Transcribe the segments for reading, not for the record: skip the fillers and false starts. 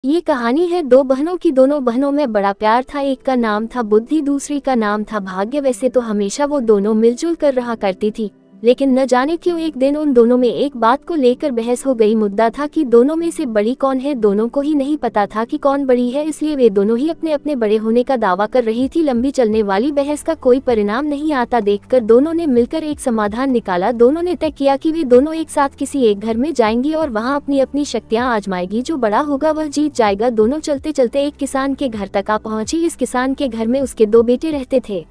ये कहानी है दो बहनों की। दोनों बहनों में बड़ा प्यार था। एक का नाम था बुद्धि, दूसरी का नाम था भाग्य। वैसे तो हमेशा वो दोनों मिलजुल कर रहा करती थी, लेकिन न जाने क्यों एक दिन उन दोनों में एक बात को लेकर बहस हो गई। मुद्दा था कि दोनों में से बड़ी कौन है। दोनों को ही नहीं पता था कि कौन बड़ी है, इसलिए वे दोनों ही अपने अपने बड़े होने का दावा कर रही थी। लंबी चलने वाली बहस का कोई परिणाम नहीं आता देखकर दोनों ने मिलकर एक समाधान निकाला। दोनों ने तय किया कि वे दोनों एक साथ किसी एक घर में जाएंगी और वहां अपनी अपनी शक्तियां आजमाएगी। जो बड़ा होगा वह जीत जाएगा। दोनों चलते चलते एक किसान के घर तक आ पहुंची। इस किसान के घर में उसके दो बेटे रहते थे।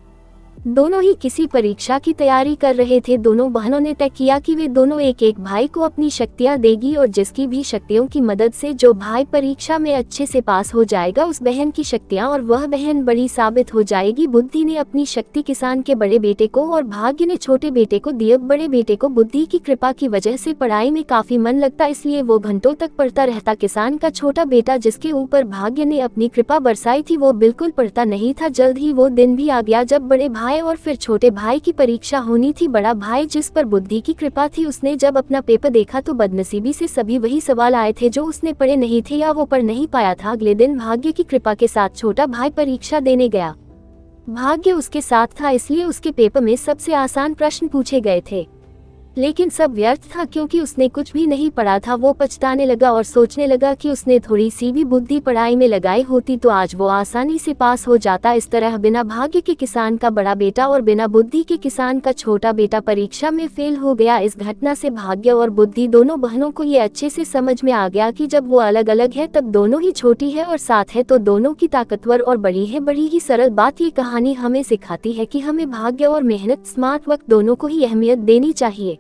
दोनों ही किसी परीक्षा की तैयारी कर रहे थे। दोनों बहनों ने तय किया कि वे दोनों एक एक भाई को अपनी शक्तियां देगी और जिसकी भी शक्तियों की मदद से जो भाई परीक्षा में अच्छे से पास हो जाएगा उस बहन की शक्तियां और वह बहन बड़ी साबित हो जाएगी। बुद्धि ने अपनी शक्ति किसान के बड़े बेटे को और भाग्य ने छोटे बेटे को दी। अब बड़े बेटे को बुद्धि की कृपा की वजह से पढ़ाई में काफी मन लगता, इसलिए वो घंटों तक पढ़ता रहता। किसान का छोटा बेटा जिसके ऊपर भाग्य ने अपनी कृपा बरसाई थी वो बिल्कुल पढ़ता नहीं था। जल्द ही वो दिन भी आ गया जब बड़े भाई और फिर छोटे भाई की परीक्षा होनी थी। बड़ा भाई जिस पर बुद्धि की कृपा थी, उसने जब अपना पेपर देखा तो बदनसीबी से सभी वही सवाल आए थे जो उसने पढ़े नहीं थे या वो पढ़ नहीं पाया था। अगले दिन भाग्य की कृपा के साथ छोटा भाई परीक्षा देने गया। भाग्य उसके साथ था, इसलिए उसके पेपर में सबसे आसान प्रश्न पूछे गए थे, लेकिन सब व्यर्थ था क्योंकि उसने कुछ भी नहीं पढ़ा था। वो पछताने लगा और सोचने लगा कि उसने थोड़ी सी भी बुद्धि पढ़ाई में लगाई होती तो आज वो आसानी से पास हो जाता। इस तरह बिना भाग्य के किसान का बड़ा बेटा और बिना बुद्धि के किसान का छोटा बेटा परीक्षा में फेल हो गया। इस घटना से भाग्य और बुद्धि दोनों बहनों को ये अच्छे से समझ में आ गया कि जब वो अलग अलग है तब दोनों ही छोटी है और साथ है तो दोनों की ताकतवर और बड़ी है। बड़ी ही सरल बात ये कहानी हमें सिखाती है कि हमें भाग्य और मेहनत, स्मार्ट वर्क दोनों को ही अहमियत देनी चाहिए।